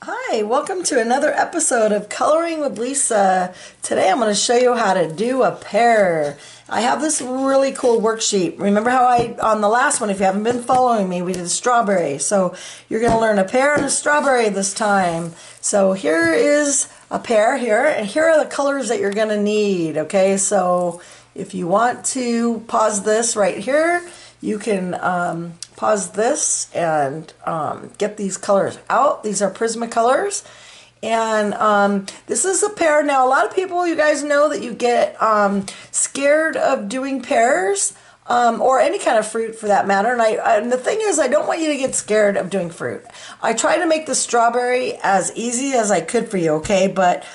Hi, welcome to another episode of Coloring with Lisa. Today I'm going to show you how to do a pear. I have this really cool worksheet. Remember how on the last one, if you haven't been following me, we did a strawberry. So you're going to learn a pear and a strawberry this time. So here is a pear here, and here are the colors that you're going to need. Okay, so if you want to pause this right here, you can pause this and get these colors out. These are Prismacolors. And this is a pear. Now, a lot of people, you guys know that you get scared of doing pears or any kind of fruit for that matter. And the thing is, I don't want you to get scared of doing fruit. I try to make the strawberry as easy as I could for you, okay? But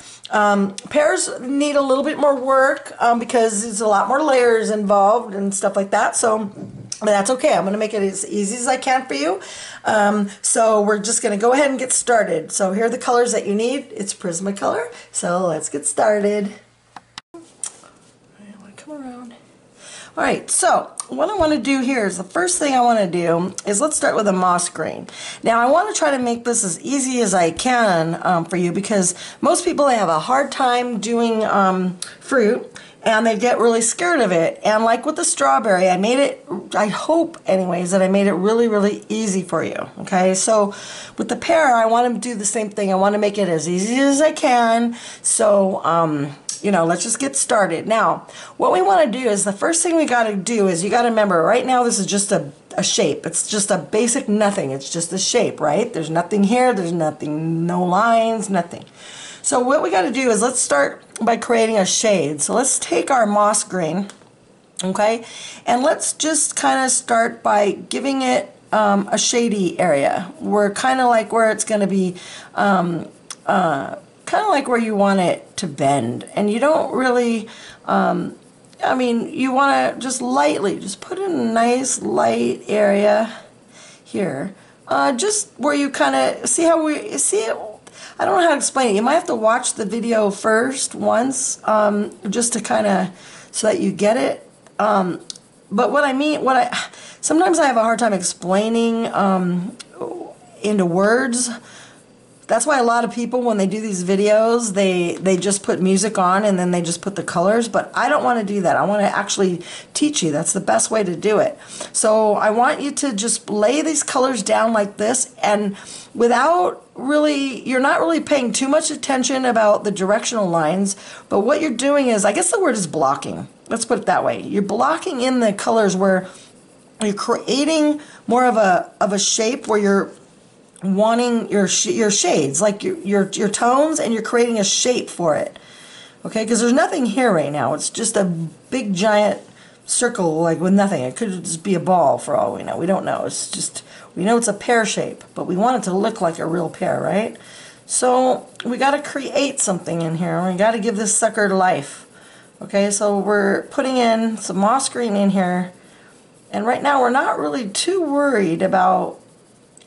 pears need a little bit more work because there's a lot more layers involved and stuff like that. But that's okay. I'm going to make it as easy as I can for you. So we're just going to go ahead and get started. So here are the colors that you need. It's Prismacolor. So let's get started. I want to come around. All right, so what I want to do here is the first thing I want to do is let's start with a moss green. Now I want to try to make this as easy as I can for you because most people they have a hard time doing fruit and they get really scared of it. And like with the strawberry, I made it, I hope anyways, that I made it really, really easy for you. Okay, so with the pear, I want to do the same thing. I want to make it as easy as I can. So, you know, let's just get started. Now, what we want to do is the first thing we got to do is you got to remember right now this is just a shape. It's just a basic nothing. It's just a shape, right? There's nothing here. There's nothing, no lines, nothing. So what we got to do is let's start by creating a shade. So let's take our moss green, okay, and let's just kind of start by giving it a shady area. We're kind of like where it's going to be kind of like where you want it to bend, and you don't really I mean, you want to just lightly just put in a nice light area here, just where you kind of see how we see it. I don't know how to explain it. You might have to watch the video first once just to kind of so that you get it. But what I mean, sometimes I have a hard time explaining into words. That's why a lot of people, when they do these videos, they just put music on and then they just put the colors. But I don't want to do that. I want to actually teach you. That's the best way to do it. So I want you to just lay these colors down like this, and without really, you're not really paying too much attention about the directional lines. But what you're doing is, I guess the word is blocking. Let's put it that way. You're blocking in the colors where you're creating more of a shape where you're wanting your shades, like your tones, and you're creating a shape for it, okay? Because there's nothing here right now. It's just a big giant circle, like with nothing. It could just be a ball for all we know. We don't know. It's just, we know it's a pear shape, but we want it to look like a real pear, right? So we got to create something in here. We got to give this sucker life, okay? So we're putting in some moss green in here, and right now we're not really too worried about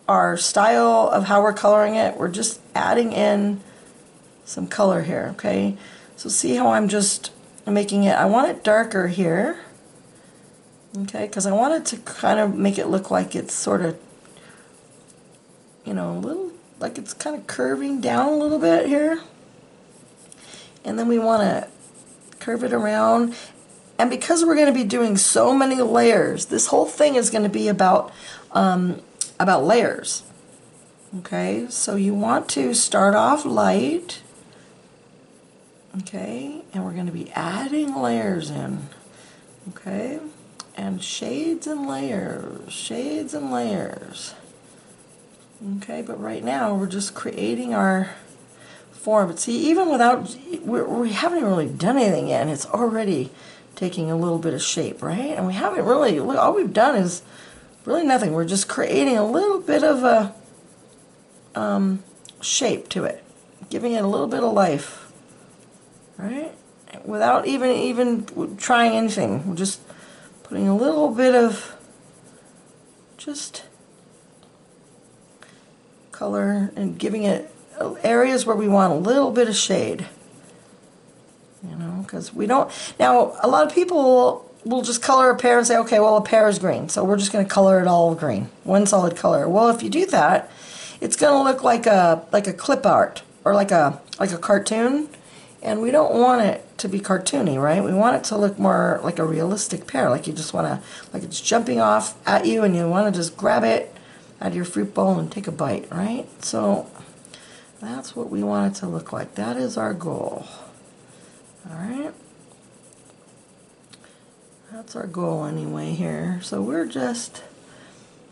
our style of how we're coloring it. We're just adding in some color here, okay? So see how I'm just making it, I want it darker here, okay, because I want it to kind of make it look like it's sort of, you know, a little, like it's kind of curving down a little bit here. And then we want to curve it around. And because we're going to be doing so many layers, this whole thing is going to be about layers. Okay, so you want to start off light, okay, and we're going to be adding layers in, okay, and shades and layers, okay, but right now we're just creating our form. But see, even without, we haven't really done anything yet, and it's already taking a little bit of shape, right? And we haven't really, all we've done is really nothing. We're just creating a little bit of a shape to it, giving it a little bit of life, right? Without even trying anything. We're just putting a little bit of just color and giving it areas where we want a little bit of shade. You know, because we don't. Now, a lot of people we'll just color a pear and say, okay, well, a pear is green, so we're just going to color it all green, one solid color. Well, if you do that, it's going to look like a clip art or like a cartoon, and we don't want it to be cartoony, right? We want it to look more like a realistic pear, like you just want to, like it's jumping off at you and you want to just grab it out of your fruit bowl and take a bite, right? So that's what we want it to look like. That is our goal. All right. That's our goal anyway here. So we're just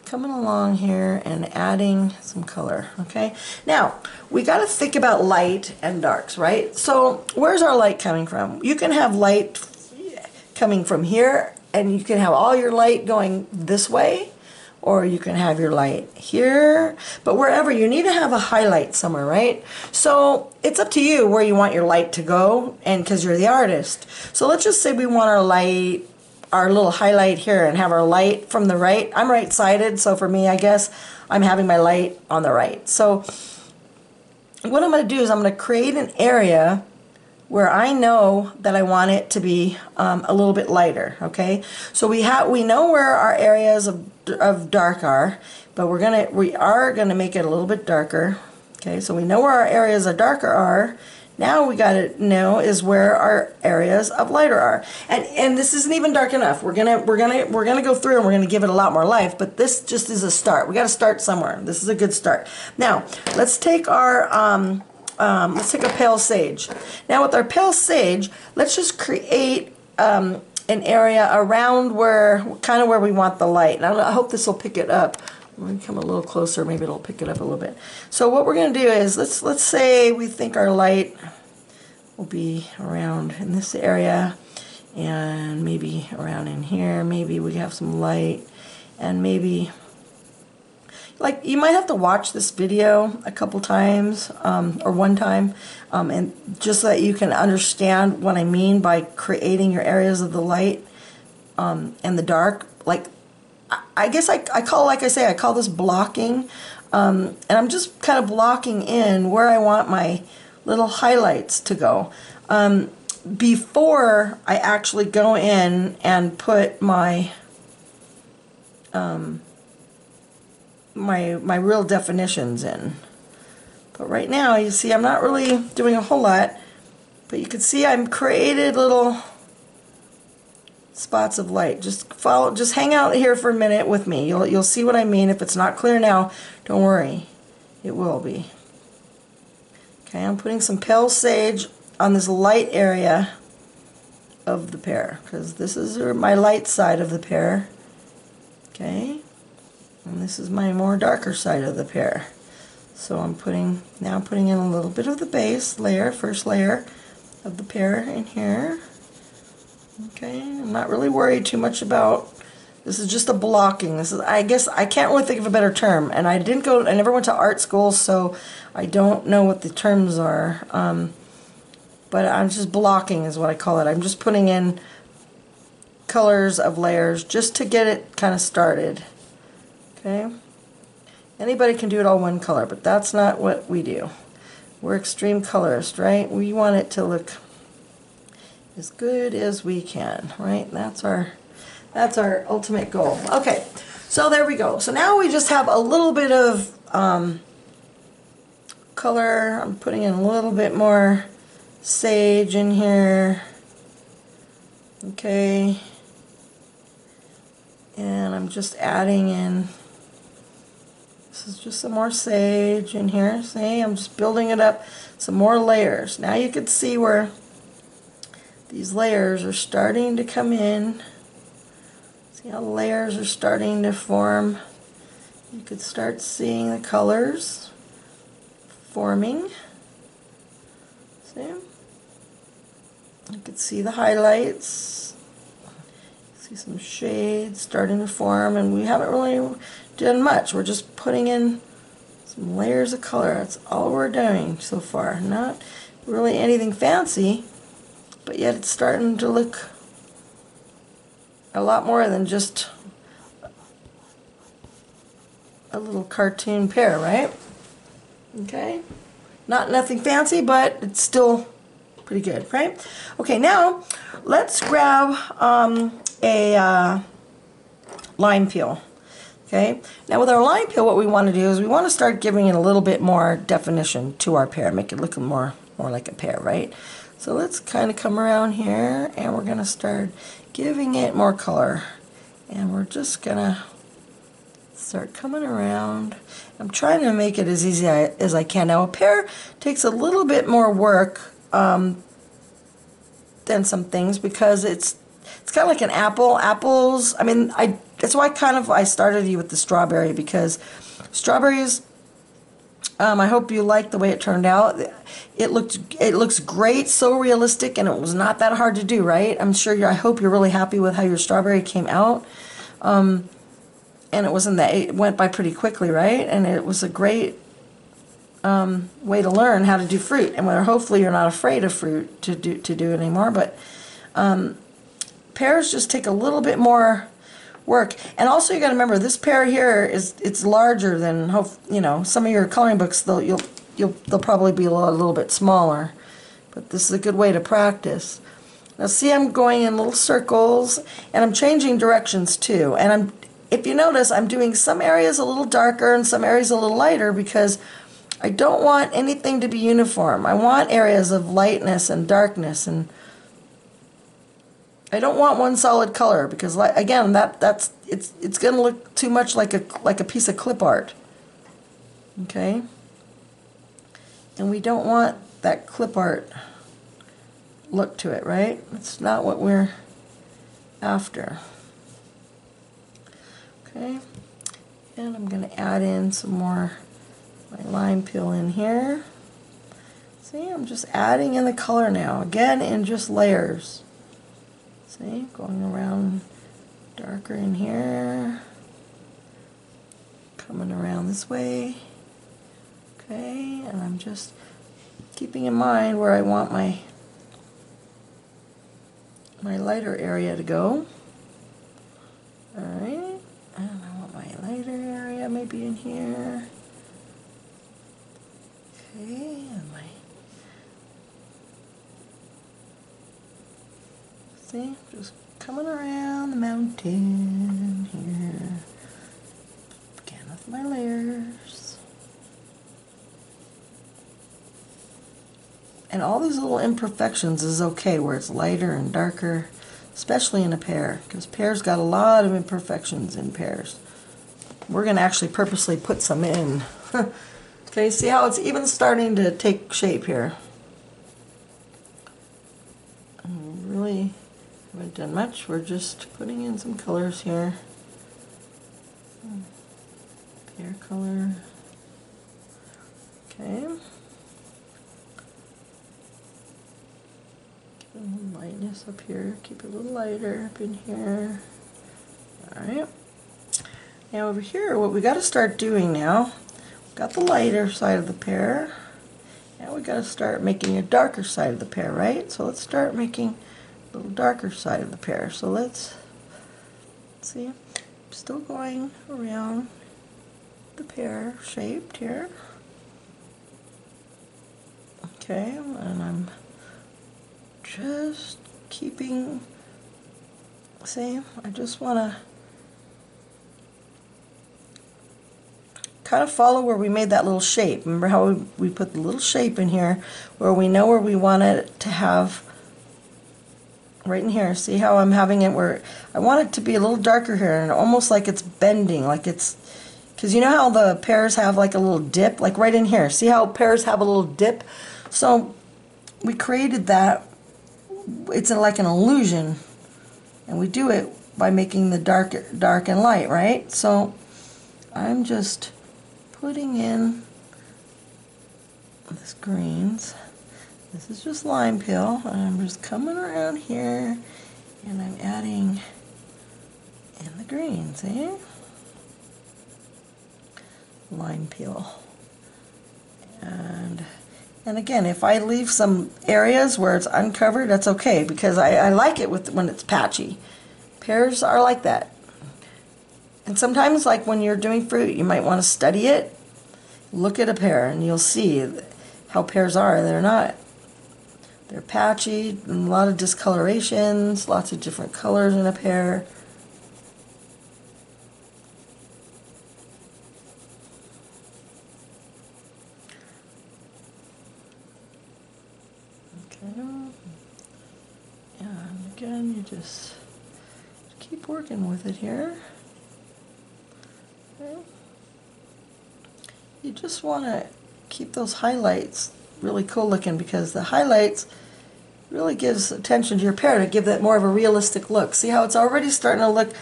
coming along here and adding some color, okay? Now, we got to think about light and darks, right? So where's our light coming from? You can have light coming from here, and you can have all your light going this way, or you can have your light here, but wherever, you need to have a highlight somewhere, right? So it's up to you where you want your light to go, and because you're the artist. So let's just say we want our light, our little highlight here, and have our light from the right. I'm right-sided, so for me, I guess, I'm having my light on the right. So what I'm going to do is I'm going to create an area where I know that I want it to be a little bit lighter, okay? So we know where our areas of dark are, but we are gonna make it a little bit darker, okay? So we know where our areas of darker are. Now we got to know is where our areas of lighter are, and this isn't even dark enough. We're gonna go through and we're gonna give it a lot more life. But this just is a start. We got to start somewhere. This is a good start. Now let's take our let's take a pale sage. Now with our pale sage, let's just create an area around where we want the light. And I hope this will pick it up. I'm going to come a little closer, maybe it'll pick it up a little bit. So what we're going to do is, let's say we think our light will be around in this area, and maybe around in here. Maybe we have some light, and maybe, like, you might have to watch this video a couple times, or one time, and just so that you can understand what I mean by creating your areas of the light and the dark. Like, I guess I call this blocking, and I'm just kind of blocking in where I want my little highlights to go before I actually go in and put my my real definitions in. But right now, you see, I'm not really doing a whole lot, but you can see I'm created little spots of light. Just hang out here for a minute with me. You'll see what I mean. If it's not clear now, don't worry, it will be. Okay, I'm putting some pale sage on this light area of the pear, because this is my light side of the pear. Okay, and this is my more darker side of the pear. So I'm putting in a little bit of the base layer, first layer of the pear in here. Okay, I'm not really worried too much about, this is just a blocking. This is, I guess, I can't really think of a better term, and I never went to art school, so I don't know what the terms are, but I'm just blocking is what I call it. I'm just putting in colors of layers just to get it kind of started. Okay, anybody can do it all one color, but that's not what we do. We're extreme colorists, right? We want it to look as good as we can, right? That's our ultimate goal. Okay, so there we go. So now we just have a little bit of color. I'm putting in a little bit more sage in here. Okay, and I'm just adding in, this is just some more sage in here. See, I'm just building it up, some more layers. Now you can see where these layers are starting to come in. See how the layers are starting to form? You could start seeing the colors forming. See? You could see the highlights. See some shades starting to form, and we haven't really done much. We're just putting in some layers of color. That's all we're doing so far. Not really anything fancy, but yet it's starting to look a lot more than just a little cartoon pear, right? Okay, nothing fancy, but it's still pretty good, right? Okay, now let's grab a lime peel. Okay, now with our line peel, what we want to do is we want to start giving it a little bit more definition to our pear, make it look more like a pear, right? So let's kind of come around here, and we're going to start giving it more color. And we're just going to start coming around. I'm trying to make it as easy as I can. Now a pear takes a little bit more work than some things, because it's kind of like an apple. Apples, I mean, that's why I started you with the strawberry, because strawberries, I hope you like the way it turned out. It looks great, so realistic, and it was not that hard to do, right? I hope you're really happy with how your strawberry came out. And it went by pretty quickly, right? And it was a great way to learn how to do fruit, and hopefully you're not afraid of fruit to do it anymore. But pears just take a little bit more work. And also you got to remember, this pear here it's larger than some of your coloring books. They'll probably be a little bit smaller, but this is a good way to practice. Now see, I'm going in little circles, and I'm changing directions too. And if you notice, I'm doing some areas a little darker and some areas a little lighter, because I don't want anything to be uniform. I want areas of lightness and darkness, and I don't want one solid color, because again, it's going to look too much like a piece of clip art. Okay? And we don't want that clip art look to it, right? It's not what we're after. Okay? And I'm going to add in some more my lime peel in here. See, I'm just adding in the color now, again in just layers. See, going around darker in here, coming around this way. Okay, and I'm just keeping in mind where I want my lighter area to go. Alright, and I want my lighter area maybe in here. Okay, and see, just coming around the mountain here. Again with my layers. And all these little imperfections is okay, where it's lighter and darker, especially in a pear, because pears got a lot of imperfections in pears. We're going to actually purposely put some in. Okay, see how it's even starting to take shape here. Really haven't done much. We're just putting in some colors here. Pear color. Okay. Keep a little lightness up here. Keep it a little lighter up in here. Alright. Now over here, what we got to start doing now, we've got the lighter side of the pear. Now we got to start making a darker side of the pear, right? So let's start making a little darker side of the pear. So let's see, I'm still going around the pear shaped here. Okay, and I'm just keeping, see, I just want to kind of follow where we made that little shape. Remember how we put the little shape in here where we know where we want it to have, right in here. See how I'm having it where I want it to be a little darker here, and almost like it's bending, like it's, because you know how the pears have like a little dip, like right in here. See how pears have a little dip? So we created that. It's like an illusion, and we do it by making the dark and light, right? So I'm just putting in this greens. This is just lime peel, and I'm just coming around here, and I'm adding in the greens, eh? Lime peel. And again, if I leave some areas where it's uncovered, that's okay, because I like it when it's patchy. Pears are like that. And sometimes, like when you're doing fruit, you might want to study it. Look at a pear, and you'll see how pears are. They're patchy, and a lot of discolorations, lots of different colors in a pear. And again, you just keep working with it here. Okay. You just want to keep those highlights really cool looking, because the highlights really gives attention to your pear to give that more of a realistic look. See how it's already starting to look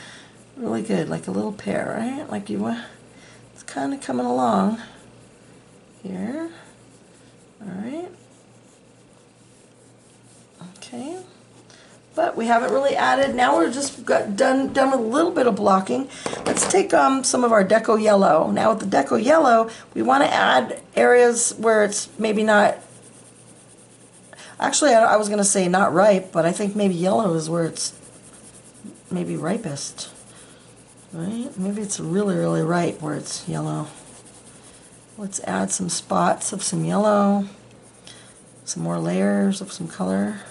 really good, like a little pear, right? Like you want, it's kind of coming along here. All right. Okay. But we haven't really added. Now we're just done with a little bit of blocking. Let's take some of our Deco Yellow. Now with the Deco Yellow, we want to add areas where it's maybe not. Actually, I was going to say not ripe, but I think maybe yellow is where it's maybe ripest. Right? Maybe it's really, really ripe where it's yellow. Let's add some spots of some yellow, some more layers of some color.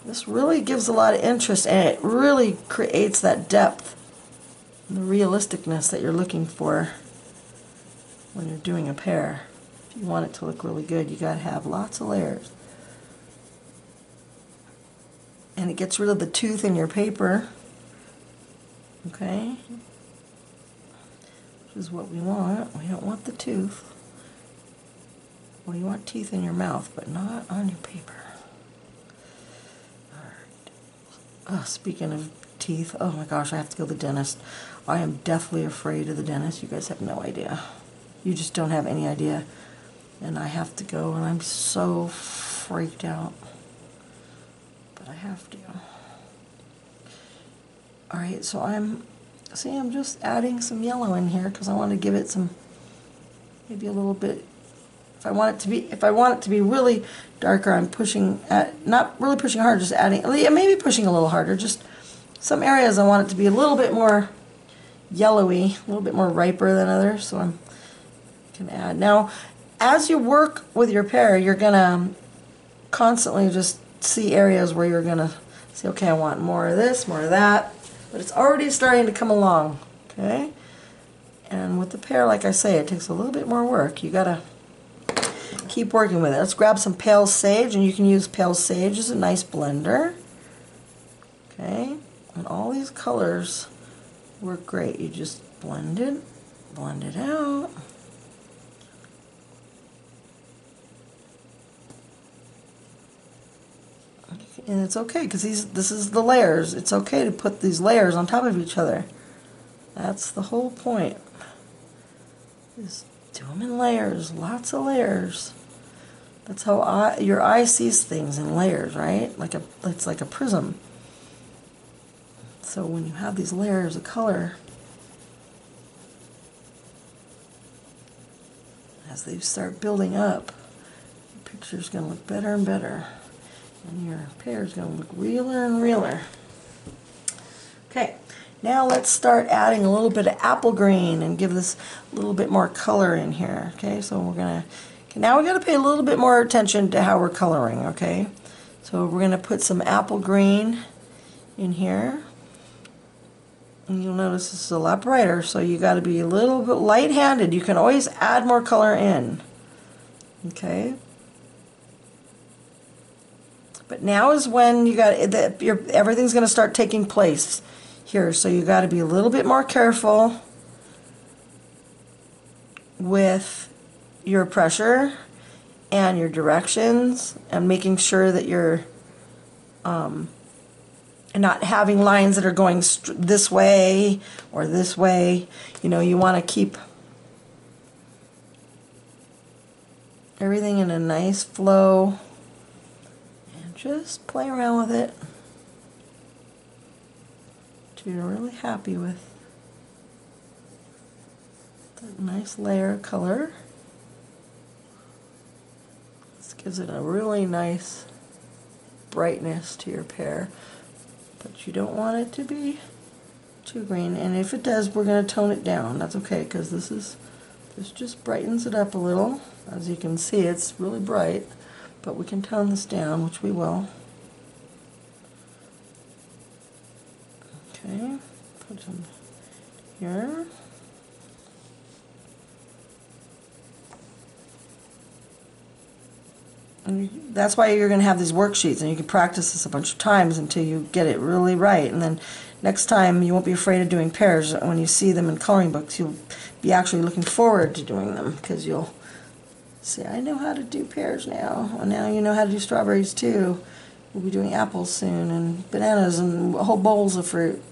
This really gives a lot of interest, and it really creates that depth and the realisticness that you're looking for when you're doing a pear. If you want it to look really good, you got to have lots of layers. And it gets rid of the tooth in your paper. Okay? Which is what we want. We don't want the tooth. Well, you want teeth in your mouth, but not on your paper. Oh, speaking of teeth, oh my gosh, I have to go to the dentist. I am deathly afraid of the dentist. You guys have no idea. You just don't have any idea. And I have to go, and I'm so freaked out. But I have to. Alright, so I'm just adding some yellow in here because I want to give it some, maybe a little bit. If I want it to be really darker, I'm pushing at, not really pushing hard, just adding, maybe pushing a little harder. Just some areas I want it to be a little bit more yellowy, a little bit more riper than others. So I can add. Now, as you work with your pear, you're gonna constantly just see areas where you're gonna say, okay, I want more of this, more of that. But it's already starting to come along. Okay, and with the pear, like I say, it takes a little bit more work. You gotta keep working with it. Let's grab some pale sage, and you can use pale sage as a nice blender. Okay, and all these colors work great. You just blend it out. And it's okay because this is the layers. It's okay to put these layers on top of each other. That's the whole point. Just do them in layers, lots of layers. That's how your eye sees things, in layers, right? It's like a prism. So when you have these layers of color, as they start building up, your picture's going to look better and better. And your pear is going to look realer and realer. Okay, now let's start adding a little bit of apple green and give this a little bit more color in here. Okay, so we're going to, now we got to pay a little bit more attention to how we're coloring. Okay, so we're going to put some apple green in here. And you'll notice this is a lot brighter, so you got to be a little bit light-handed. You can always add more color in. Okay. But now is when you got everything's going to start taking place here, so you got to be a little bit more careful with your pressure and your directions, and making sure that you're not having lines that are going this way or this way. You know, you want to keep everything in a nice flow. Just play around with it until you're really happy with that nice layer of color. This gives it a really nice brightness to your pear, but you don't want it to be too green. And if it does, we're going to tone it down. That's okay, because this just brightens it up a little. As you can see, it's really bright. But we can tone this down, which we will. Okay, put some here. And that's why you're going to have these worksheets, and you can practice this a bunch of times until you get it really right. And then next time you won't be afraid of doing pears. When you see them in coloring books, you'll be actually looking forward to doing them, because you'll say, I know how to do pears now. Well, now you know how to do strawberries too. We'll be doing apples soon, and bananas, and whole bowls of fruit.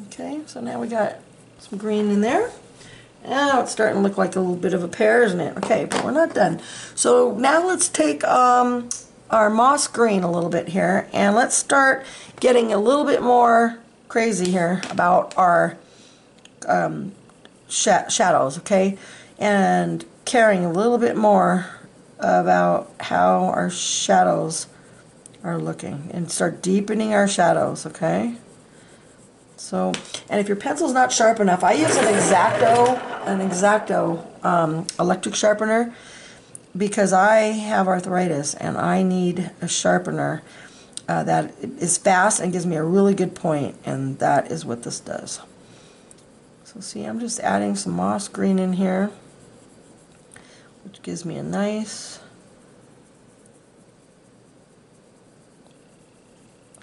Okay, so now we got some green in there. Now it's starting to look like a little bit of a pear, isn't it? Okay, but we're not done. So now let's take our moss green a little bit here, and let's start getting a little bit more crazy here about our shadows, okay? And caring a little bit more about how our shadows are looking, and start deepening our shadows, okay? So, and if your pencil's not sharp enough, I use an X-Acto electric sharpener, because I have arthritis and I need a sharpener that is fast and gives me a really good point, and that is what this does. So see, I'm just adding some moss green in here, which gives me a nice,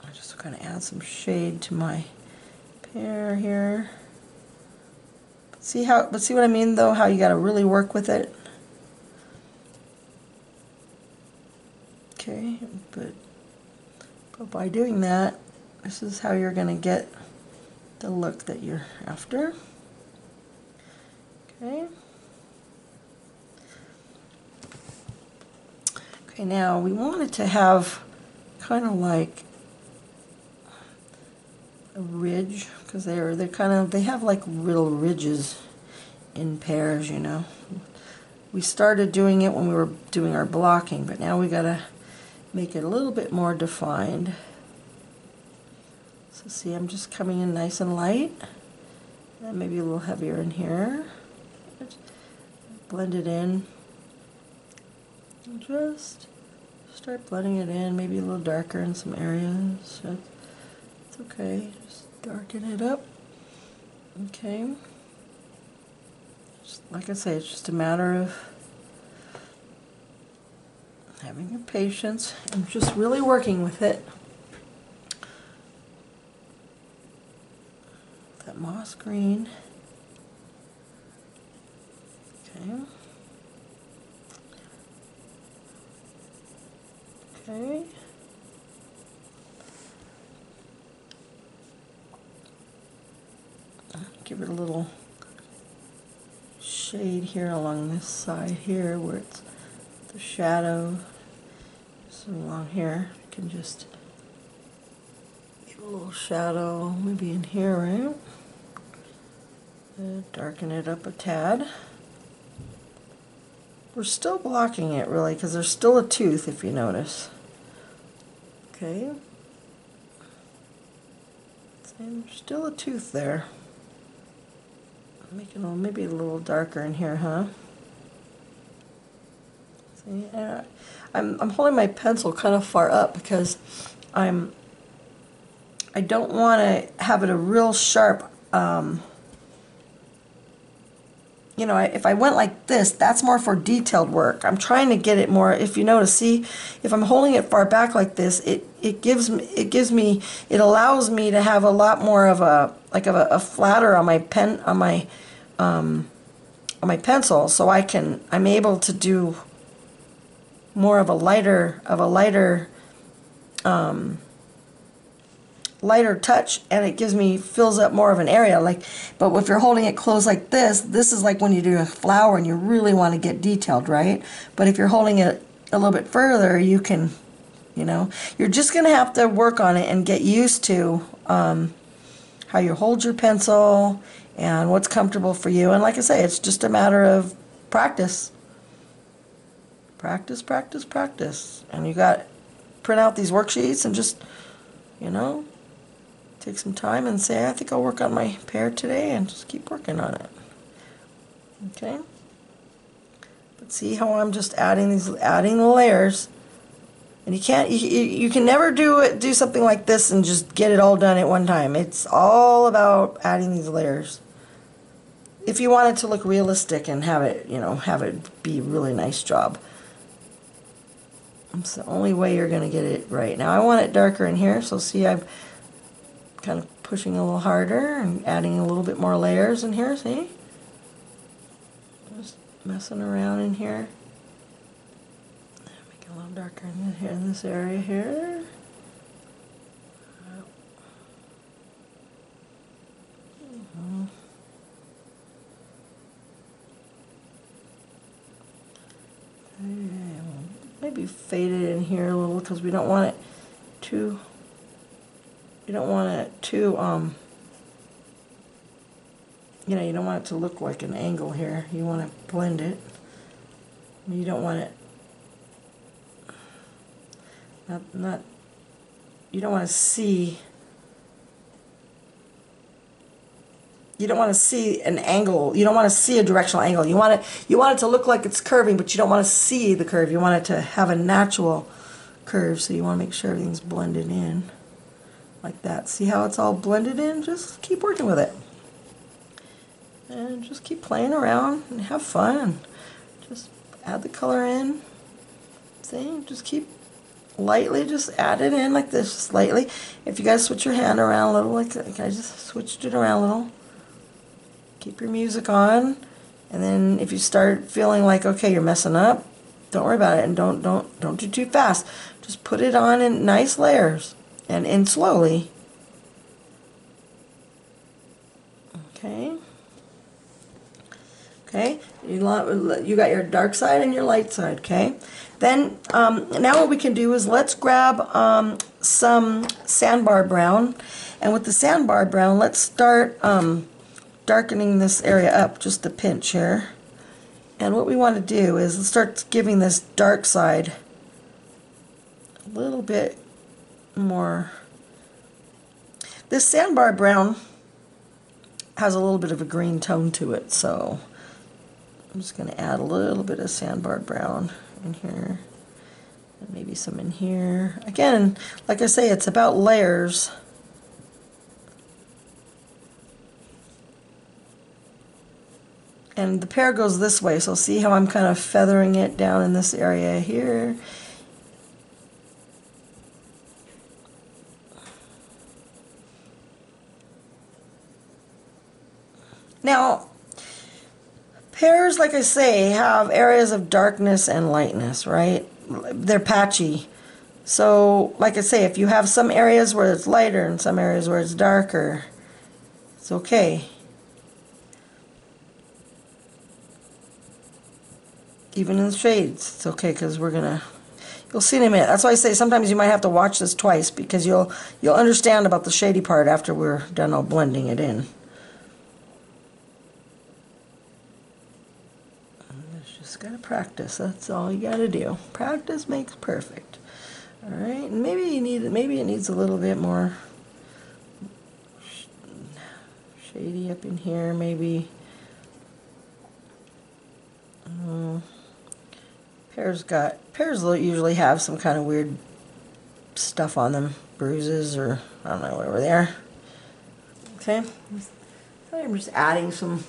I just going to add some shade to my pear here. See what I mean though, how you got to really work with it. Okay, but by doing that, this is how you're going to get the look that you're after. Okay. Okay, now we want it to have kind of like a ridge, because they have like little ridges in pears, you know. We started doing it when we were doing our blocking, but now we gotta make it a little bit more defined. So see, I'm just coming in nice and light, and maybe a little heavier in here. Blend it in. And just start blending it in, maybe a little darker in some areas. It's okay, just darken it up. Okay. Just, like I say, it's just a matter of having your patience and just really working with it. That moss green. Okay. Okay. Give it a little shade here along this side here where it's the shadow. So along here, you can just give a little shadow, maybe in here, right? And darken it up a tad. We're still blocking it really, because there's still a tooth, if you notice. Okay. And there's still a tooth there. Make it maybe a little darker in here, huh? See, I'm holding my pencil kind of far up because I don't want to have it a real sharp. You know, if I went like this, that's more for detailed work. I'm trying to get it more. If you notice, see, if I'm holding it far back like this, it allows me to have a lot more of a flatter on my pen, on my pencil, so I'm able to do more of a lighter touch, and it fills up more of an area. But if you're holding it closed like this is like when you do a flower and you really want to get detailed, right? But if you're holding it a little bit further, you can, you know, you're just going to have to work on it and get used to how you hold your pencil and what's comfortable for you. And like I say, it's just a matter of practice. Practice, practice, practice. And you got print out these worksheets and just, you know, take some time and say, I think I'll work on my pear today, and just keep working on it. Okay? But see how I'm just adding the layers. And you can never do something like this and just get it all done at one time. It's all about adding these layers. if you want it to look realistic and have it, you know, have it be a really nice job. It's the only way you're going to get it right. Now I want it darker in here, so see I'm kind of pushing a little harder and adding a little bit more layers in here, see? Just messing around in here. Make it a little darker in this area here. Maybe fade it in here a little because we don't want it too, you know, you don't want it to look like an angle here. You want to blend it. You don't want it, you don't want to see, an angle. You don't want to see a directional angle. You want it to look like it's curving, but you don't want to see the curve. You want it to have a natural curve, so you want to make sure everything's blended in like that. See how it's all blended in? Just keep working with it. And just keep playing around and have fun. Just add the color in. See, just keep lightly, just add it in like this, just lightly. If you guys switch your hand around a little, like I just switched it around a little. Keep your music on, and then if you start feeling like, okay, you're messing up, don't worry about it, and don't do too fast. Just put it on in nice layers and in slowly. Okay. Okay. You got your dark side and your light side. Okay. Then now what we can do is let's grab some sandbar brown, and with the sandbar brown, let's start darkening this area up just a pinch here. And what we want to do is start giving this dark side a little bit more. This sandbar brown has a little bit of a green tone to it, so I'm just going to add a little bit of sandbar brown in here, and maybe some in here. Again, like I say, it's about layers. And the pear goes this way, so see how I'm kind of feathering it down in this area here. Now, pears, like I say, have areas of darkness and lightness, right? They're patchy. So, like I say, if you have some areas where it's lighter and some areas where it's darker, it's okay. Even in the shades, it's okay, because you'll see in a minute. That's why I say sometimes you might have to watch this twice, because you'll understand about the shady part after we're done all blending it in. It's just gotta practice. That's all you gotta do. Practice makes perfect. All right, and maybe it needs a little bit more shady up in here, maybe. Pears usually have some kind of weird stuff on them, bruises or I don't know, whatever they are. Okay, I'm just adding some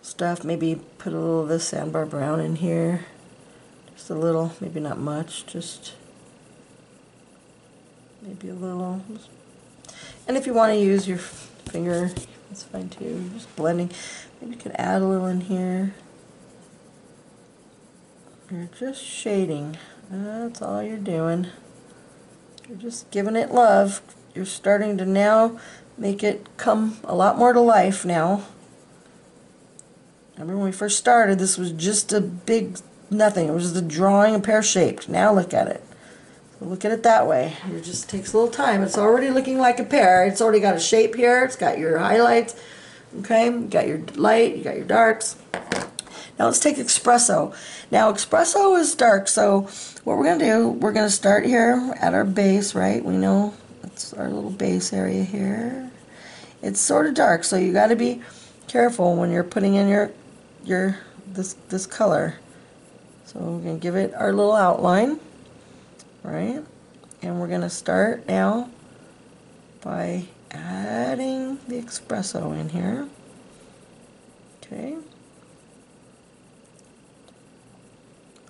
stuff. Maybe put a little of this sandbar brown in here, just a little, maybe not much, just maybe a little. And if you want to use your finger, that's fine too. Just blending. Maybe you could add a little in here. You're just shading. That's all you're doing. You're just giving it love. You're starting to now make it come a lot more to life now. Remember when we first started, this was just a big nothing. It was just a drawing, a pear shaped. Now look at it. So look at it that way. It just takes a little time. It's already looking like a pear. It's already got a shape here. It's got your highlights. Okay, you got your light, you got your darks. Now let's take espresso. Now espresso is dark, so what we're going to do, we're going to start here at our base, right? We know that's our little base area here. It's sort of dark, so you got to be careful when you're putting in this color. So we're going to give it our little outline, right? And we're going to start now by adding the espresso in here. Okay.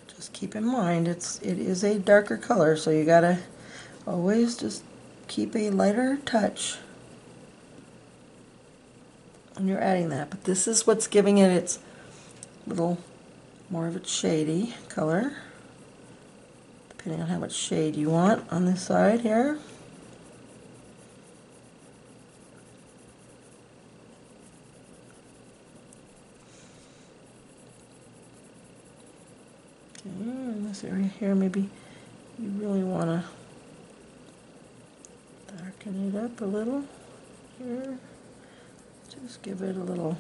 Just keep in mind it is a darker color, so you gotta always just keep a lighter touch when you're adding that. But this is what's giving it its little more of a shady color, depending on how much shade you want on this side here. Okay, in this area here, maybe you really want to darken it up a little here. Just give it a little,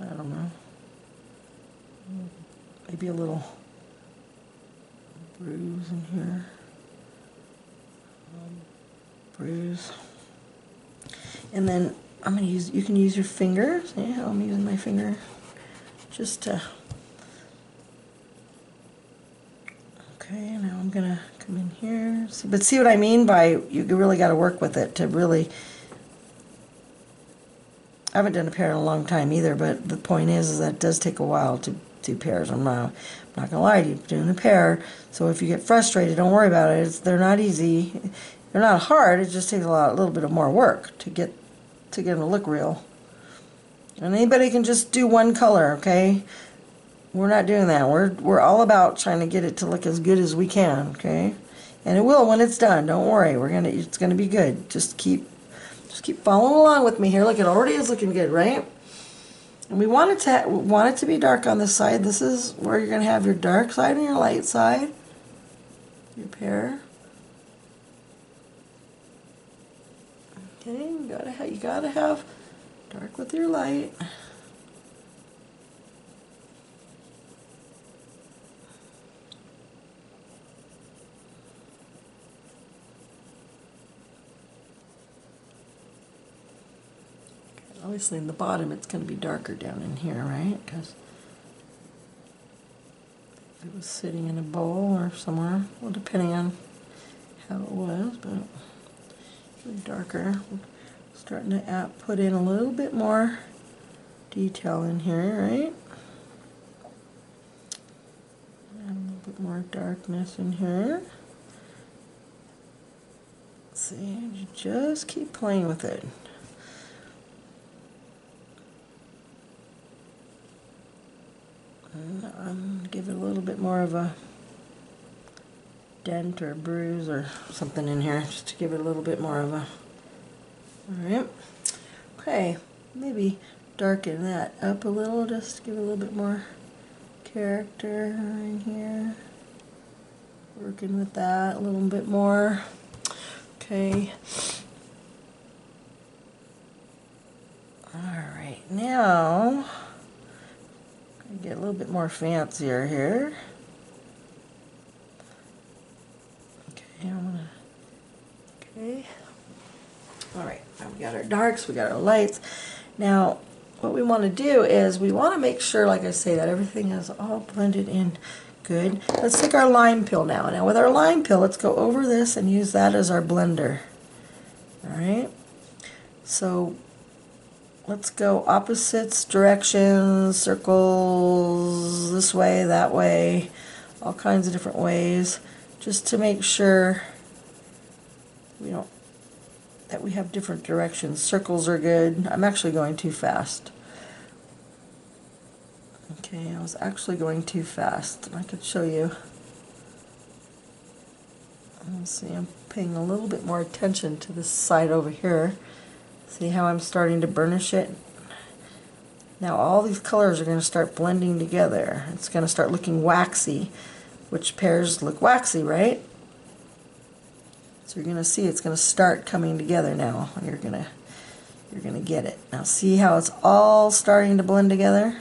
I don't know, maybe a little bruise in here. Bruise. And then I'm going to use, you can use your finger. See how I'm using my finger? Just to, okay, now I'm going to come in here. See, but see what I mean by you really got to work with it to really, I haven't done a pear in a long time either, but the point is that it does take a while to do pears. I'm not gonna lie to you, doing a pear. So if you get frustrated, don't worry about it. They're not easy. They're not hard. It just takes a little bit of more work to get them to look real. And anybody can just do one color, okay? We're not doing that. We're all about trying to get it to look as good as we can, okay? And it will when it's done. Don't worry. It's gonna be good. Just keep following along with me here. Look, it already is looking good, right? And we want it to be dark on this side. This is where you're going to have your dark side and your light side. Your pear. Okay, you gotta have dark with your light. Obviously in the bottom it's going to be darker down in here, right? Because if it was sitting in a bowl or somewhere, well, depending on how it was, but really darker. We're starting to put in a little bit more detail in here, right? Add a little bit more darkness in here. See, you just keep playing with it. I'm going to give it a little bit more of a dent or bruise or something in here, just to give it a little bit more of a, alright. Okay, maybe darken that up a little, just to give it a little bit more character in here. Working with that a little bit more. Okay. Alright, now get a little bit more fancier here. Okay, okay. Alright, now we got our darks, we got our lights. Now, what we want to do is we want to make sure, like I say, that everything is all blended in good. Let's take our lime peel now. Now with our lime peel, let's go over this and use that as our blender. Alright, so let's go opposites, directions, circles, this way, that way, all kinds of different ways, just to make sure that we have different directions. Circles are good. I'm actually going too fast. Okay, I was actually going too fast. I could show you. Let's see, I'm paying a little bit more attention to this side over here. See how I'm starting to burnish it? Now all these colors are going to start blending together. It's going to start looking waxy, which pears look waxy, right? So you're going to see it's going to start coming together now. You're going to get it. Now see how it's all starting to blend together?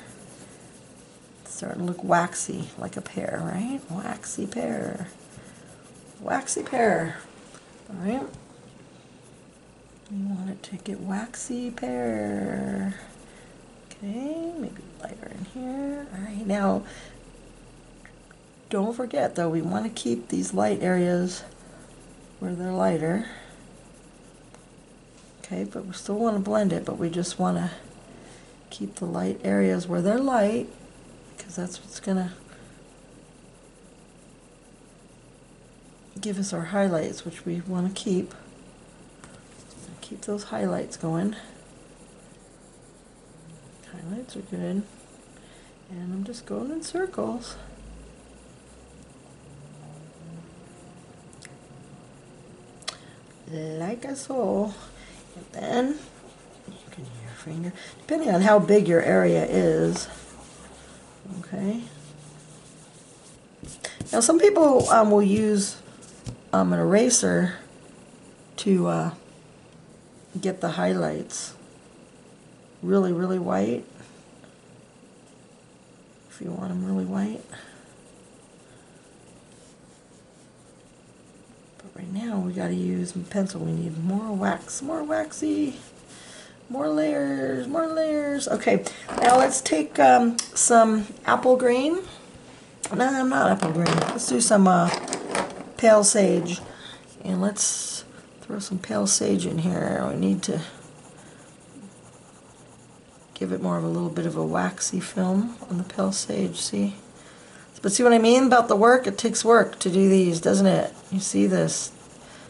It's starting to look waxy, like a pear, right? Waxy pear. Waxy pear. All right. You want it to get waxy pear. Okay, maybe lighter in here. Alright, now don't forget though, we want to keep these light areas where they're lighter. Okay, but we still want to blend it, but we just want to keep the light areas where they're light, because that's what's gonna give us our highlights, which we want to keep. Keep those highlights going. Highlights are good. And I'm just going in circles. Like so. And then you can use your finger, depending on how big your area is. Okay. Now some people will use an eraser to get the highlights really, really white. If you want them really white. But right now we got to use pencil. We need more wax, more waxy, more layers, more layers. Okay, now let's take some apple green. No, I'm not apple green. Let's do some pale sage. And let's throw some pale sage in here. We need to give it more of a little bit of a waxy film on the pale sage, see? But see what I mean about the work? It takes work to do these, doesn't it? You see this?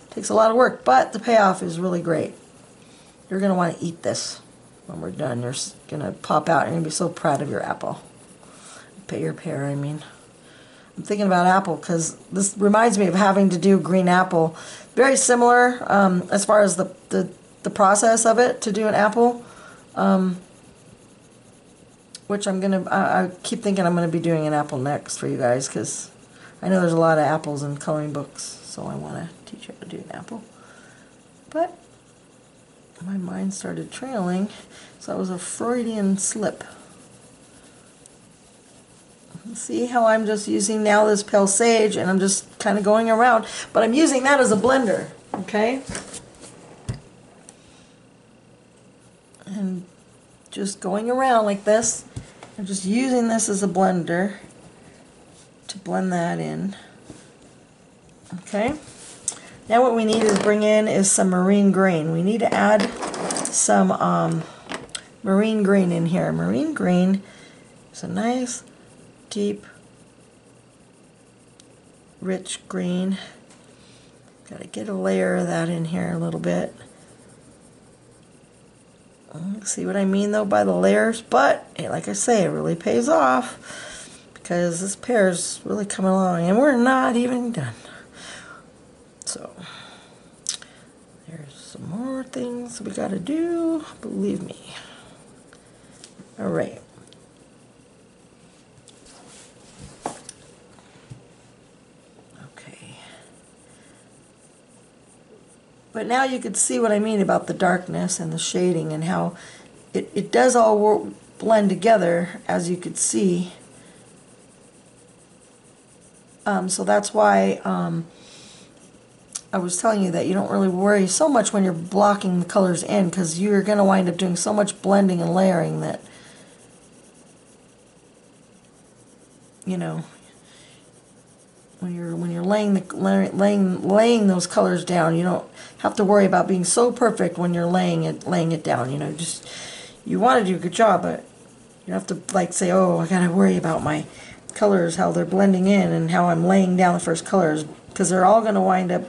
It takes a lot of work, but the payoff is really great. You're going to want to eat this when we're done. You're going to pop out. You're going to be so proud of your apple. Your pear, I mean. I'm thinking about apple because this reminds me of having to do green apple. Very similar as far as the process of it to do an apple. Which I keep thinking I'm going to be doing an apple next for you guys because I know there's a lot of apples in coloring books, so I want to teach you how to do an apple. But my mind started trailing, so that was a Freudian slip. See how I'm just using now this pale sage and I'm just kind of going around, but I'm using that as a blender, okay? And just going around like this. I'm just using this as a blender to blend that in. Okay. Now what we need is bring in is some marine green. We need to add some marine green in here. Marine green is a nice, deep, rich green. Got to get a layer of that in here a little bit. See what I mean though by the layers? But like I say, it really pays off because this pear is really coming along and we're not even done. So there's some more things we got to do, believe me. All right. Okay. But now you can see what I mean about the darkness and the shading and how it does all blend together, as you could see. So that's why I was telling you that you don't really worry so much when you're blocking the colors in, because you're going to wind up doing so much blending and layering that, you know, when you're laying those colors down, you don't have to worry about being so perfect when you're laying it down. You know, just you want to do a good job, but you have to like say, oh, I gotta worry about my colors, how they're blending in, and how I'm laying down the first colors, because they're all going to wind up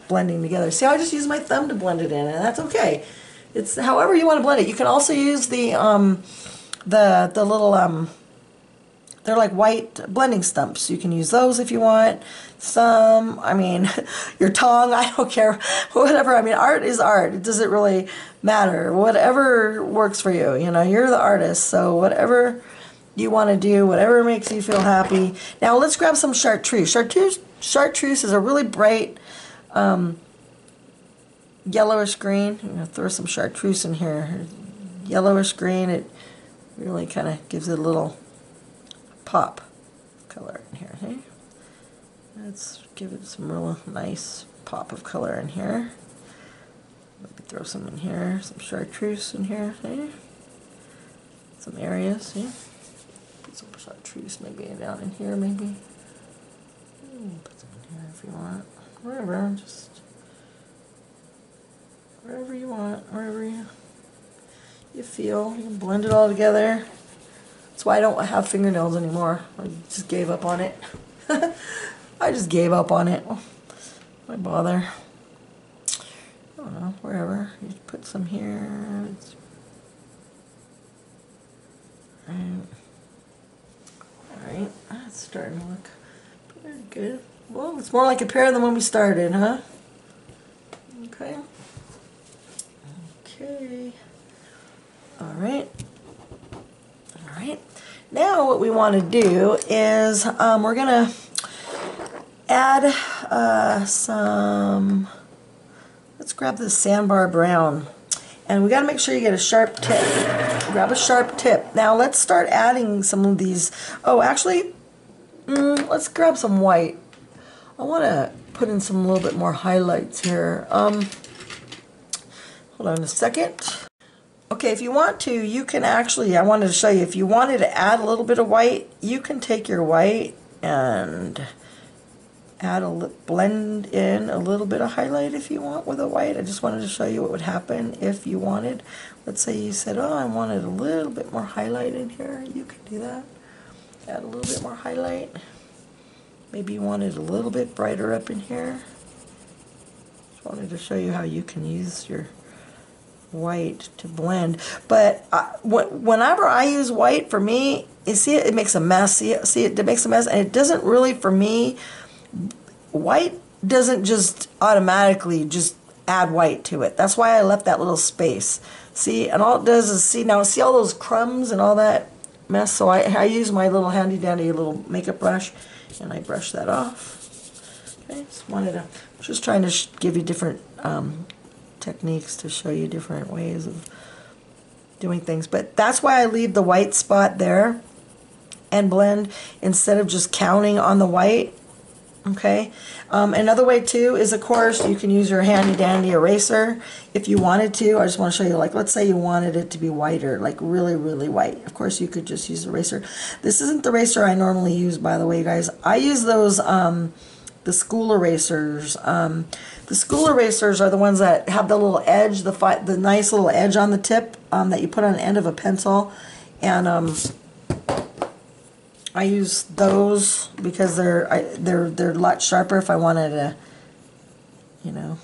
blending together. See how I just use my thumb to blend it in, and that's okay. It's however you want to blend it. You can also use the little they're like white blending stumps. You can use those if you want. Some, I mean, your tongue, I don't care. Whatever. I mean, art is art. It doesn't really matter. Whatever works for you. You know, you're the artist, so whatever you want to do, whatever makes you feel happy. Now let's grab some chartreuse. Chartreuse is a really bright yellowish green. I'm going to throw some chartreuse in here. Yellowish green. It really kind of gives it a little pop color in here. Okay? Let's give it some real nice pop of color in here. Maybe throw some in here, some chartreuse in here. Okay? Some areas. See? Put some chartreuse maybe down in here, maybe. Put some in here if you want. Wherever, just wherever you want, wherever you you feel. You can blend it all together. That's why I don't have fingernails anymore. I just gave up on it. I just gave up on it. Why bother? I don't know, wherever. You put some here. Alright, that's starting to look pretty good. Well, it's more like a pear than when we started, huh? Okay. Okay. Alright. Alright. Now what we want to do is we're going to add some, let's grab this sandbar brown. And we got to make sure you get a sharp tip. Grab a sharp tip. Now let's start adding some of these. Oh, actually, let's grab some white. I want to put in some little bit more highlights here. Hold on a second. Okay, if you want to, you can actually, I wanted to show you, if you wanted to add a little bit of white, you can take your white and blend in a little bit of highlight if you want with a white. I just wanted to show you what would happen if you wanted. Let's say you said, oh, I wanted a little bit more highlight in here. You could do that. Add a little bit more highlight. Maybe you wanted a little bit brighter up in here. Just wanted to show you how you can use your white to blend. But whenever I use white, for me, you see it makes a mess. See it makes a mess, and it doesn't really, for me, white doesn't just automatically just add white to it. That's why I left that little space. See, and all it does is, see all those crumbs and all that mess. So I use my little handy dandy little makeup brush, and I brush that off. Okay, just trying to give you different techniques to show you different ways of doing things. But that's why I leave the white spot there and blend instead of just counting on the white. Okay. Another way too is, of course, you can use your handy dandy eraser if you wanted to. I just want to show you, like, let's say you wanted it to be whiter, like really, really white. Of course, you could just use the eraser. This isn't the eraser I normally use, by the way, guys. I use those the school erasers. The school erasers are the ones that have the little edge, the nice little edge on the tip that you put on the end of a pencil, and I use those because they're a lot sharper if I wanted to, you know,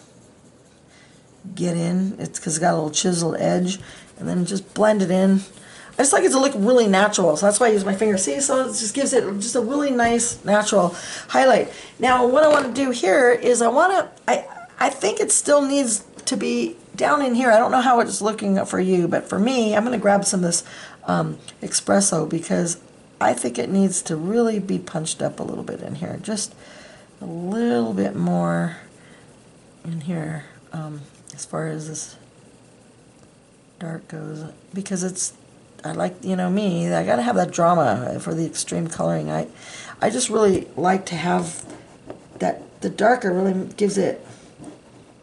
get in. It's because it's got a little chiseled edge, and then just blend it in. I just like it to look really natural, so that's why I use my finger. See, so it just gives it just a really nice natural highlight. Now, what I want to do here is I think it still needs to be down in here. I don't know how it's looking for you, but for me, I'm going to grab some of this espresso because I think it needs to really be punched up a little bit in here. Just a little bit more in here as far as this dark goes, because I like, you know me, I got to have that drama for the extreme coloring. I just really like to have that, the darker really gives it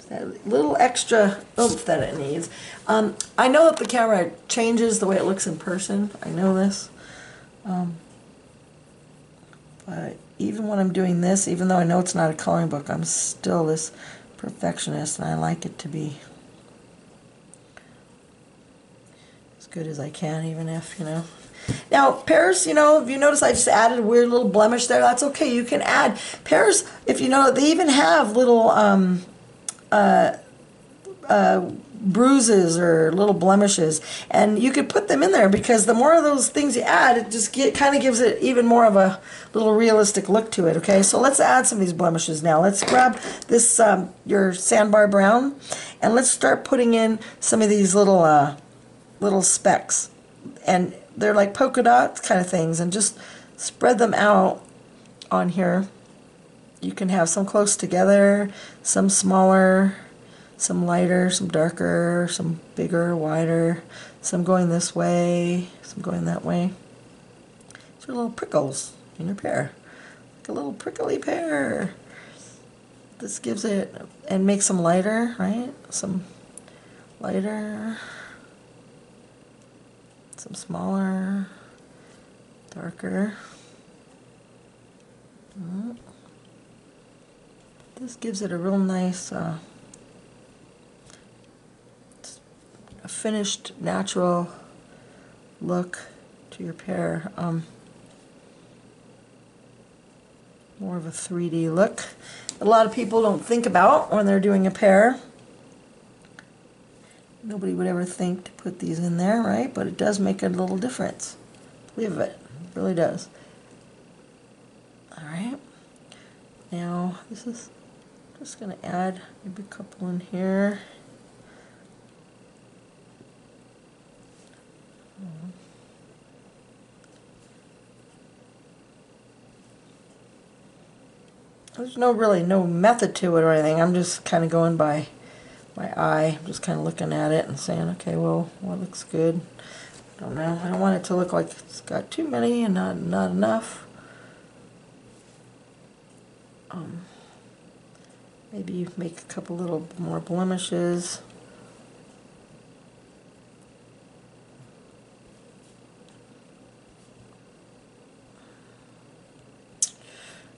that little extra oomph that it needs. I know that the camera changes the way it looks in person. I know this. But even when I'm doing this, even though I know it's not a coloring book, I'm still this perfectionist, and I like it to be as good as I can, even if, you know. Now, pears, you know, if you notice I just added a weird little blemish there, that's okay. You can add pears, if you know, they even have little bruises or little blemishes, and you could put them in there because the more of those things you add, it just kind of gives it even more of a little realistic look to it. Okay, so let's add some of these blemishes now. Let's grab this your sandbar brown, and let's start putting in some of these little little specks, and they're like polka dots kind of things, and just spread them out on here. You can have some close together, some smaller, some lighter, some darker, some bigger, wider, some going this way, some going that way. These are little prickles in your pear, like a little prickly pear. This gives it, and makes them lighter, right? Some lighter, some smaller, darker. This gives it a real nice finished natural look to your pear. More of a 3D look. A lot of people don't think about when they're doing a pear. Nobody would ever think to put these in there, right? But it does make a little difference. Believe it. It really does. Alright. Now, this is just going to add maybe a couple in here. There's really no method to it or anything. I'm just kind of going by my eye. I'm just kind of looking at it and saying, okay, well, what looks good? I don't know. I don't want it to look like it's got too many and not enough. Maybe make a couple little more blemishes.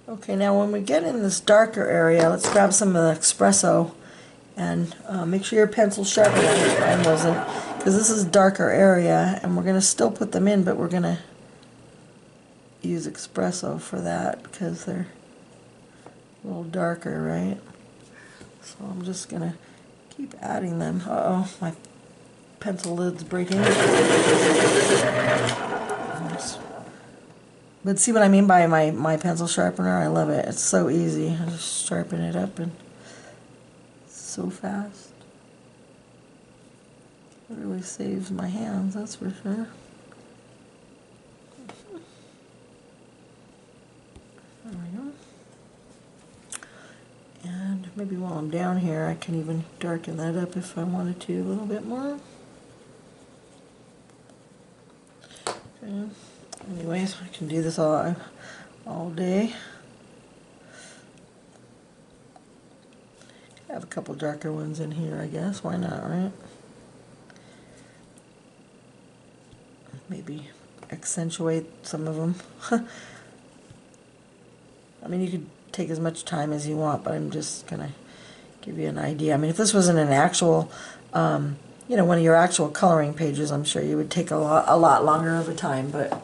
Okay, now when we get in this darker area, let's grab some of the espresso and make sure your pencil's sharp enough. Mine wasn't, because this is a darker area, and we're going to still put them in, but we're going to use espresso for that because they're a little darker, right? So I'm just going to keep adding them. Uh-oh, my pencil lid's breaking. But see what I mean by my pencil sharpener? I love it. It's so easy. I just sharpen it up and it's so fast. It really saves my hands, that's for sure. There we go. And maybe while I'm down here, I can even darken that up if I wanted to a little bit more. Okay. Anyways, I can do this all day. I have a couple darker ones in here, I guess. Why not, right? Maybe accentuate some of them. I mean, you could take as much time as you want, but I'm just going to give you an idea. I mean, if this wasn't an actual, you know, one of your actual coloring pages, I'm sure you would take a lot longer of a time, but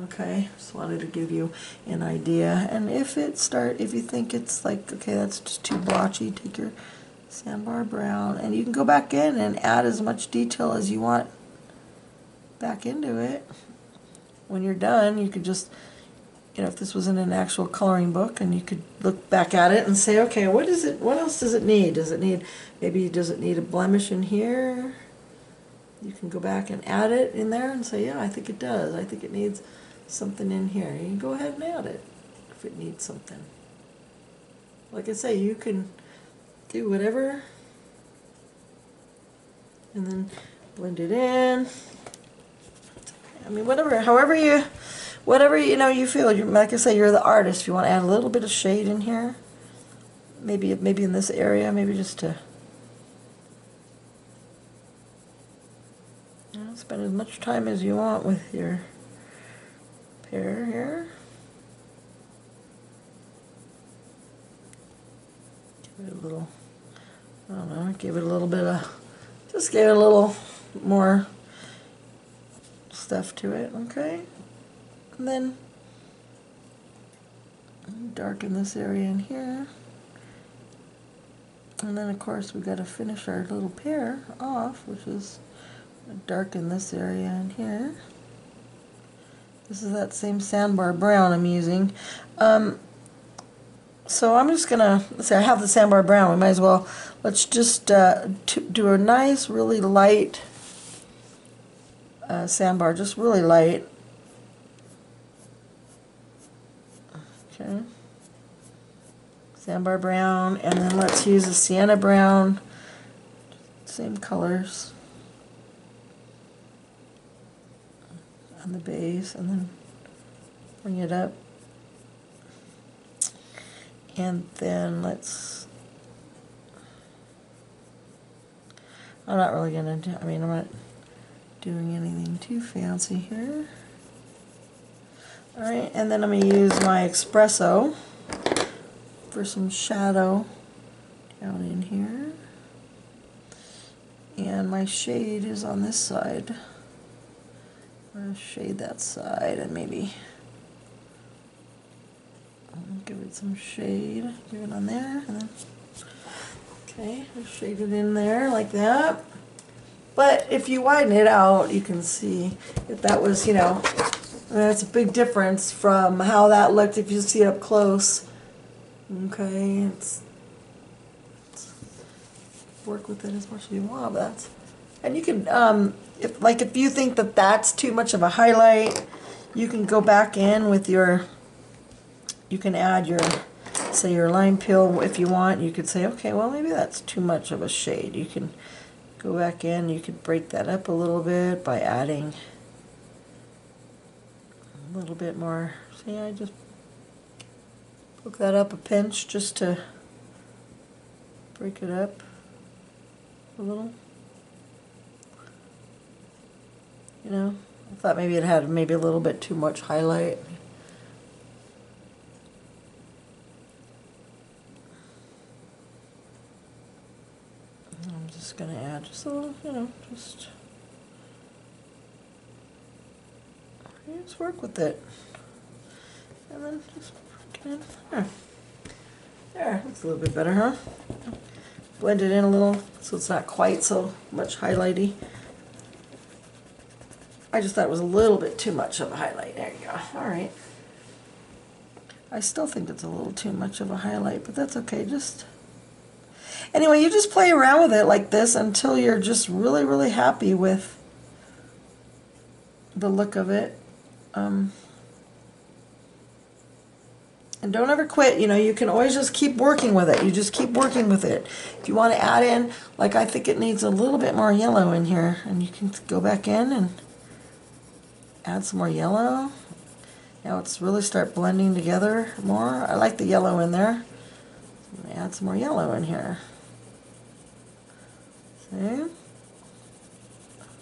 okay, just wanted to give you an idea. And if you think it's like, okay, that's just too blotchy, take your sandbar brown, and you can go back in and add as much detail as you want back into it. When you're done, you could just, you know, if this was in an actual coloring book, and you could look back at it and say, okay, what else does it need? Does it need a blemish in here? You can go back and add it in there and say, yeah, I think it does. I think it needs something in here. You can go ahead and add it if it needs something. Like I say, you can do whatever and then blend it in. I mean, however you know you feel. Like I say, you're the artist. If you want to add a little bit of shade in here, maybe in this area, maybe just to spend as much time as you want with your pear here. Give it a little, I don't know, give it a little bit of, just give it a little more stuff to it, okay? And then darken this area in here. And then of course we've got to finish our little pear off, which is darken this area in here. This is that same sandbar brown I'm using. So I'm just gonna, let's say I have the sandbar brown, we might as well, let's just do a nice, really light sandbar, just really light. Okay. Sandbar brown, and then let's use a sienna brown, same colors on the base, and then bring it up. And then let's, I'm not really going to do, I'm not doing anything too fancy here. Alright, and then I'm going to use my espresso for some shadow down in here. And my shade is on this side. I'm going to shade that side and maybe give it some shade. Give it on there. And then, okay, shade it in there like that. But if you widen it out, you can see if that was, you know, that's a big difference from how that looked if you see it up close. Okay, it's work with it as much as you want. But that's, and you can, if you think that that's too much of a highlight, you can go back in with your, you can add your, say your line peel if you want. You could say, okay, well maybe that's too much of a shade. You can go back in, you could break that up a little bit by adding a little bit more. See, I just poke that up a pinch just to break it up a little. You know, I thought maybe it had maybe a little bit too much highlight. I'm just going to add just a little, you know, just work with it. And then just get in there. There, looks a little bit better, huh? Blend it in a little so it's not quite so much highlighty. I just thought it was a little bit too much of a highlight. There you go. Alright. I still think it's a little too much of a highlight, but that's okay. Just anyway, you just play around with it like this until you're just really, really happy with the look of it. And don't ever quit. You know, you can always just keep working with it. You just keep working with it. If you want to add in, like I think it needs a little bit more yellow in here, and you can go back in and add some more yellow. Now it's really start blending together more. I like the yellow in there. I'm going to add some more yellow in here. See?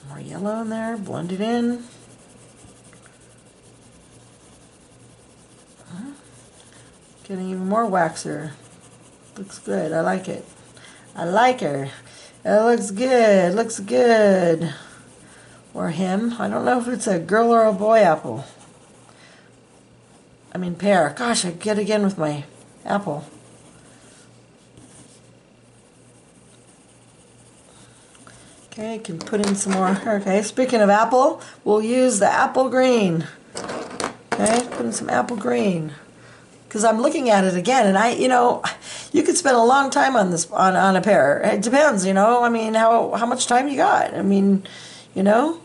More yellow in there, blend it in. Getting even more waxer. Looks good. I like it. I like her. It looks good. Looks good. Or him. I don't know if it's a girl or a boy apple. I mean pear. Gosh, I get again with my apple. Okay, can put in some more. Okay, speaking of apple, we'll use the apple green. Okay, put in some apple green. Because I'm looking at it again, and you know, you could spend a long time on this, on a pear. It depends, you know. I mean, how much time you got. I mean, you know,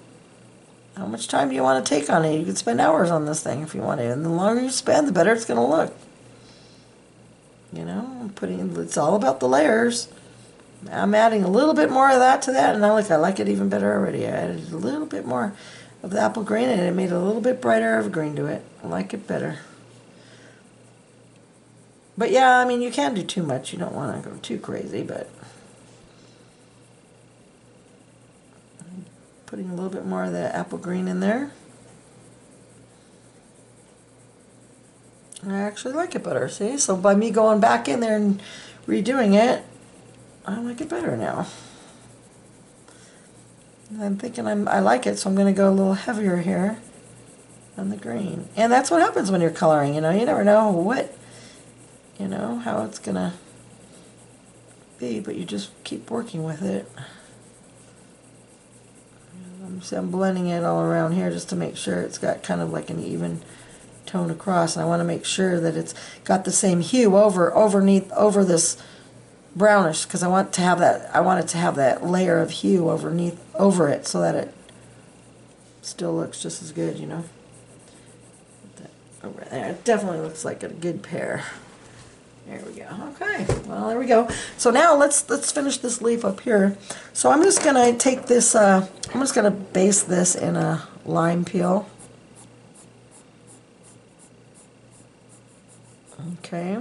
how much time do you want to take on it? You could spend hours on this thing if you want to, and the longer you spend, the better it's going to look. You know, it's all about the layers. I'm adding a little bit more of that to that, and I like it even better already. I added a little bit more of the apple green, and it made it a little bit brighter of a green to it. I like it better. But yeah, I mean, you can do too much. You don't want to go too crazy, but putting a little bit more of the apple green in there. I actually like it better, see? So by me going back in there and redoing it, I like it better now. And I'm thinking I like it, so I'm going to go a little heavier here on the green. And that's what happens when you're coloring, you know? You never know what, you know, how it's going to be, but you just keep working with it. I'm blending it all around here just to make sure it's got kind of like an even tone across, and I want to make sure that it's got the same hue over this brownish, because I want it to have that layer of hue over it so that it still looks just as good, you know. Put that over there. It definitely looks like a good pear. There we go. Okay, well, there we go. So now let's finish this leaf up here. So I'm just gonna take this. I'm just gonna base this in a lime peel. Okay,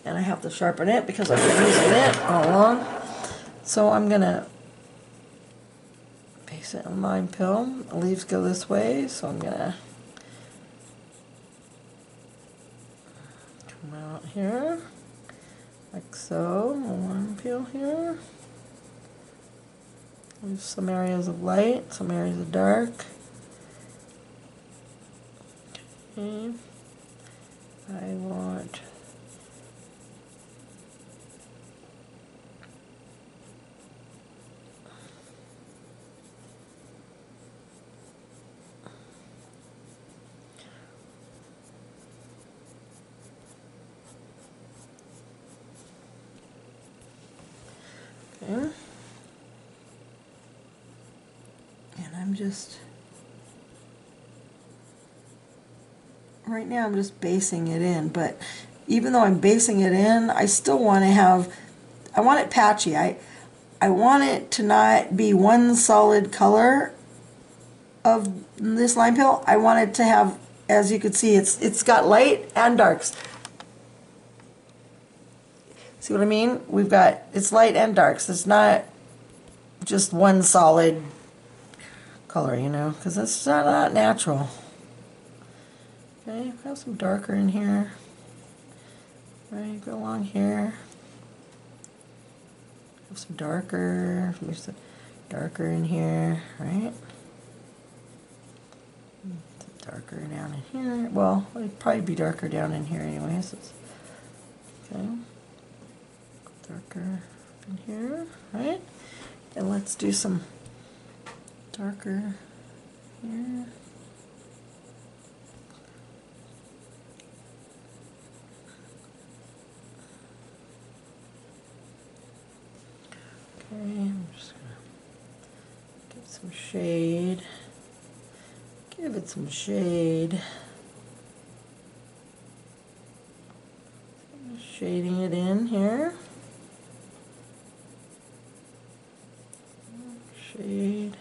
and I have to sharpen it because I've been using it all along. So I'm gonna base it in lime peel. The leaves go this way, so I'm gonna come out here. Like so, a lime peel here. There's some areas of light, some areas of dark. Okay. I want okay. And I'm just right now I'm just basing it in, but even though I'm basing it in, I still want to have, I want it patchy. I want it to not be one solid color of this lime pill. I want it to have, as you can see, it's got light and darks. See what I mean? We've got, it's light and darks. It's not just one solid color, you know, because that's not natural. Okay, have some darker in here. Right, go along here. Have some darker, some darker in here, right? Some darker down in here. Well, it'd probably be darker down in here anyways. Okay. Darker in here, right? And let's do some darker here. Okay, I'm just gonna get some shade. Give it some shade. Shading it in here. Shade.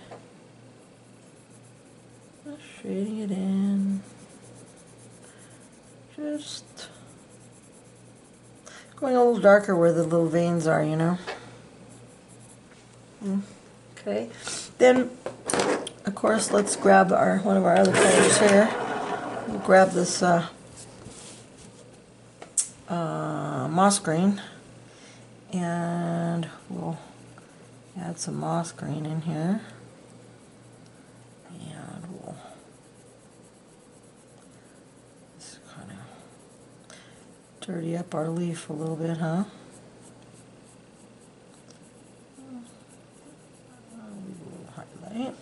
Shading it in. Just going a little darker where the little veins are, you know. Okay. Then, of course, let's grab one of our other colors here. We'll grab this moss green, and we'll add some moss green in here, and we'll just kind of dirty up our leaf a little bit, huh? Highlight.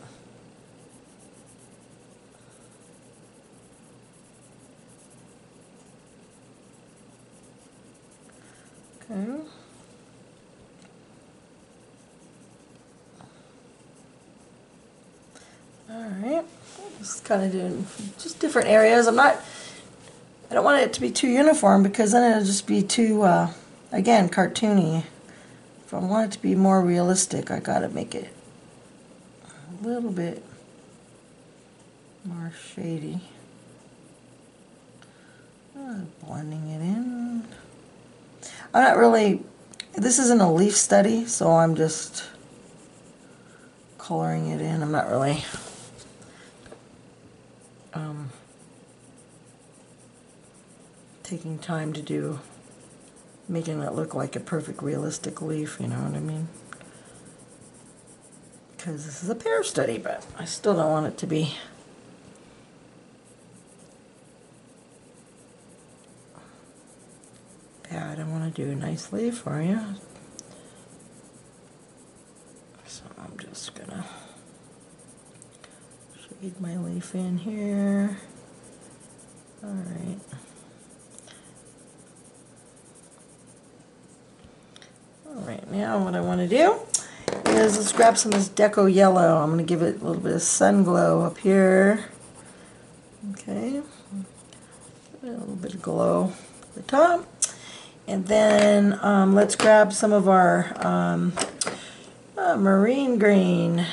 Okay. Alright, just kind of doing just different areas. I don't want it to be too uniform because then it'll just be too, again, cartoony. If I want it to be more realistic, I gotta make it a little bit more shady. Blending it in. I'm not really, this isn't a leaf study, so I'm just coloring it in. I'm not really taking time to do, making it look like a perfect realistic leaf, you know what I mean? Because this is a pear study, but I still don't want it to be bad. I want to do a nice leaf for you. So I'm just gonna shade my leaf in here. Alright. Alright, now what I want to do is let's grab some of this Deco Yellow. I'm going to give it a little bit of sun glow up here. Okay. A little bit of glow at the top. And then let's grab some of our marine green.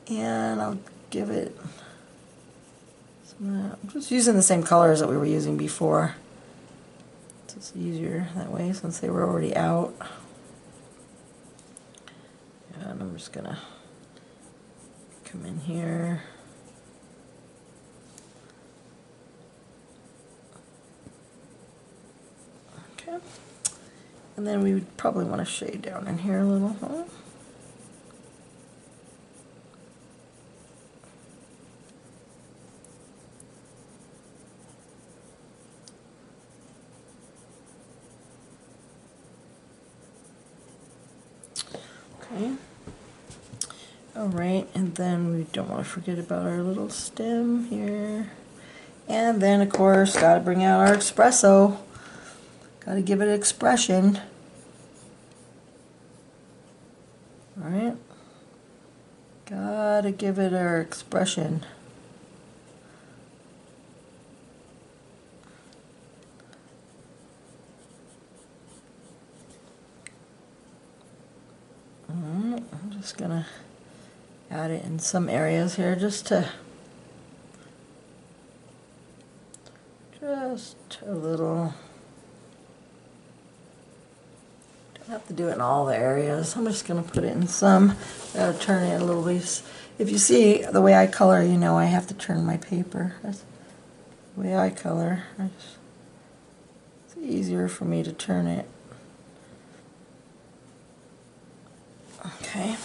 And I'll give it some of that. I'm just using the same colors that we were using before. It's easier that way since they were already out. And I'm just gonna come in here. Okay. And then we would probably want to shade down in here a little, huh? Okay. Alright, and then we don't want to forget about our little stem here. And then, of course, got to bring out our espresso. Got to give it expression. Alright. Got to give it our expression. I'm just going to add it in some areas here just a little. Don't have to do it in all the areas. I'm just going to put it in some. Gotta turn it a little bit. If you see the way I color, you know I have to turn my paper. That's the way I color. It's easier for me to turn it. Okay.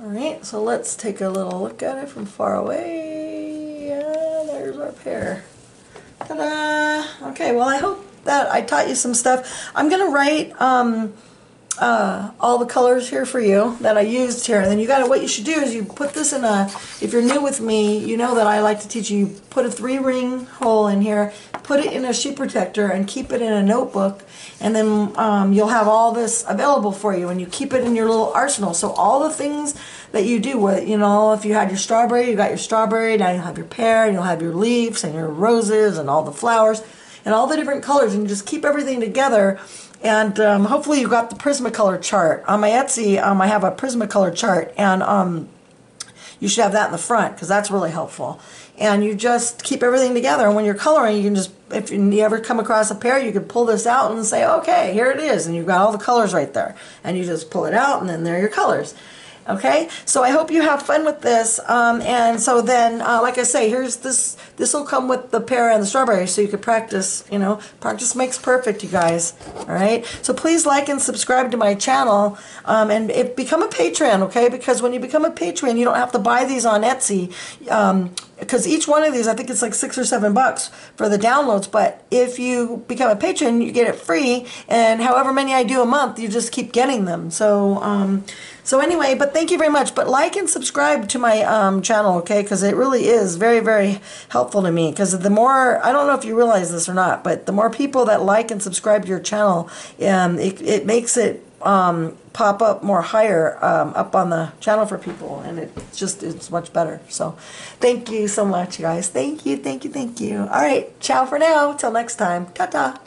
Alright, so let's take a little look at it from far away. Yeah, there's our pear. Ta-da! Okay, well I hope that I taught you some stuff. I'm going to write all the colors here for you that I used here. And then what you should do is you put this in if you're new with me, you know that I like to teach you put a 3-ring hole in here, put it in a sheet protector and keep it in a notebook. And then you'll have all this available for you and you keep it in your little arsenal. So all the things that you do, you know, if you had your strawberry, you got your strawberry, now you'll have your pear, and you'll have your leaves and your roses and all the flowers and all the different colors, and you just keep everything together. And hopefully you got the Prismacolor chart. On my Etsy, I have a Prismacolor chart, and you should have that in the front because that's really helpful. And you just keep everything together, and when you're coloring, you can just, if you ever come across a pear, you can pull this out and say, okay, here it is, and you've got all the colors right there. And you just pull it out, and then there are your colors. Okay, so I hope you have fun with this, and so then, like I say, here's this will come with the pear and the strawberry, so you could practice, you know, practice makes perfect, you guys, alright? So please like and subscribe to my channel, and become a patron, okay, because when you become a patron, you don't have to buy these on Etsy, because each one of these, I think it's like $6 or $7 for the downloads, but if you become a patron, you get it free, and however many I do a month, you just keep getting them. So anyway, but thank you very much. But like and subscribe to my channel, okay? Because it really is very, very helpful to me. Because the more, I don't know if you realize this or not, but the more people that like and subscribe to your channel, it makes it pop up more higher up on the channel for people, and it's much better. So thank you so much, guys. Thank you, thank you, thank you. All right, ciao for now. Till next time. Ta-ta.